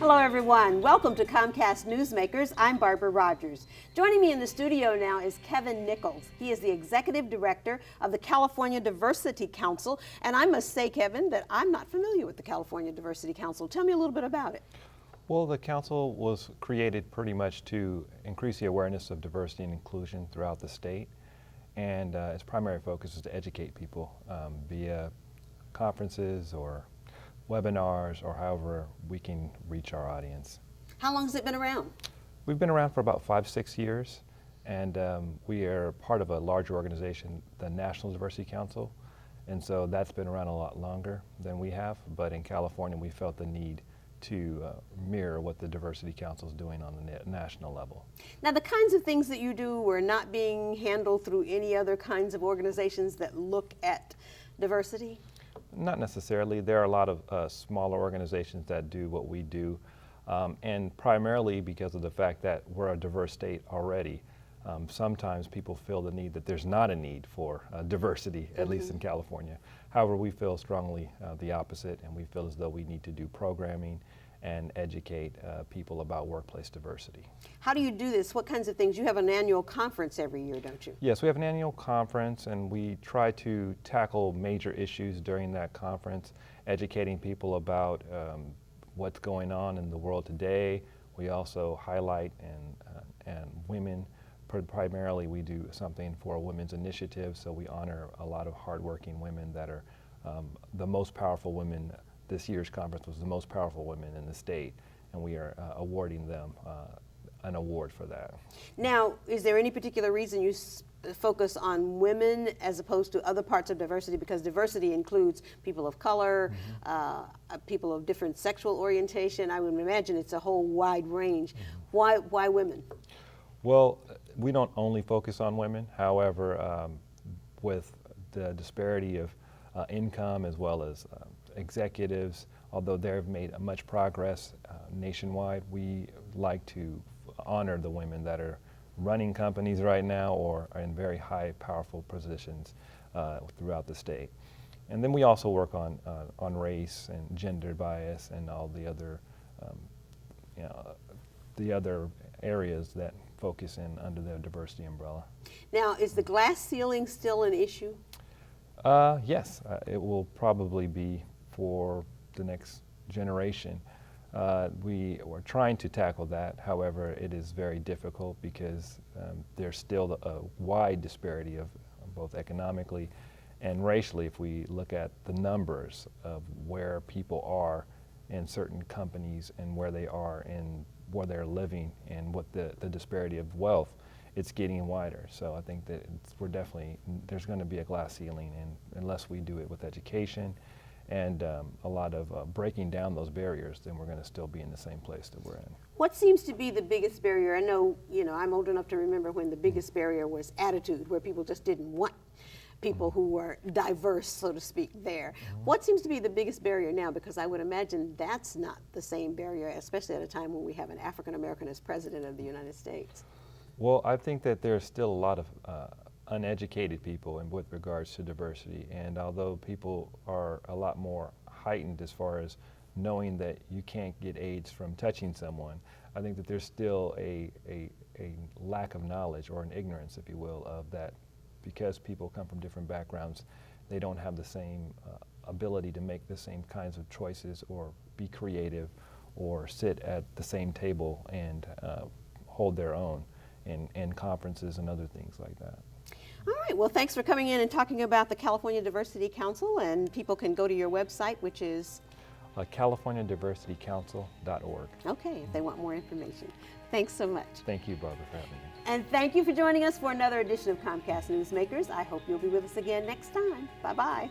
Hello everyone, welcome to Comcast Newsmakers. I'm Barbara Rodgers. Joining me in the studio now is Kevin Nichols. He is the Executive Director of the California Diversity Council. And I must say, Kevin, that I'm not familiar with the California Diversity Council. Tell me a little bit about it. Well, the council was created pretty much to increase the awareness of diversity and inclusion throughout the state. And its primary focus is to educate people via conferences or webinars or however we can reach our audience. How long has it been around? We've been around for about 5-6 years, and we are part of a larger organization, the National Diversity Council, and so that's been around a lot longer than we have, but in California we felt the need to mirror what the Diversity Council is doing on the national level. Now, the kinds of things that you do are not being handled through any other kinds of organizations that look at diversity? Not necessarily. There are a lot of smaller organizations that do what we do, and primarily because of the fact that we're a diverse state already. Sometimes people feel the need that there's not a need for diversity, at least in California. However, we feel strongly the opposite, and we feel as though we need to do programming and educate people about workplace diversity. How do you do this? What kinds of things? You have an annual conference every year, don't you? Yes, we have an annual conference, and we try to tackle major issues during that conference, educating people about what's going on in the world today. We also highlight and women. Primarily, we do something for a women's initiative, so we honor a lot of hardworking women that are the most powerful women. This year's conference was the most powerful women in the state, and we are awarding them an award for that. Now, is there any particular reason you focus on women as opposed to other parts of diversity? Because diversity includes people of color, people of different sexual orientation. I would imagine it's a whole wide range. Why women? Well, we don't only focus on women. However, with the disparity of income as well as executives, although they've made much progress nationwide, we like to honor the women that are running companies right now or are in very high, powerful positions throughout the state. And then we also work on race and gender bias and all the other, the other areas that focus in under the diversity umbrella. Now, is the glass ceiling still an issue? Yes, it will probably be for the next generation. We are trying to tackle that. However, it is very difficult because there's still a wide disparity of both economically and racially. If we look at the numbers of where people are in certain companies and where they are in where they're living and what the disparity of wealth, it's getting wider. So I think that there's going to be a glass ceiling, and unless we do it with education and a lot of breaking down those barriers, then we're going to still be in the same place that we're in. What seems to be the biggest barrier? I know, I'm old enough to remember when the biggest barrier was attitude, where people just didn't want people who were diverse, so to speak, there. What seems to be the biggest barrier now? Because I would imagine that's not the same barrier, especially at a time when we have an African American as president of the United States. Well, I think that there's still a lot of uneducated people with regards to diversity, and although people are a lot more heightened as far as knowing that you can't get AIDS from touching someone, I think that there's still a lack of knowledge or an ignorance, if you will, of that. Because people come from different backgrounds, they don't have the same ability to make the same kinds of choices or be creative or sit at the same table and hold their own in conferences and other things like that. All right, well, thanks for coming in and talking about the California Diversity Council, and people can go to your website, which is? CaliforniaDiversityCouncil.org. Okay, if they want more information. Thanks so much. Thank you, Barbara, for having me. And thank you for joining us for another edition of Comcast Newsmakers. I hope you'll be with us again next time. Bye-bye.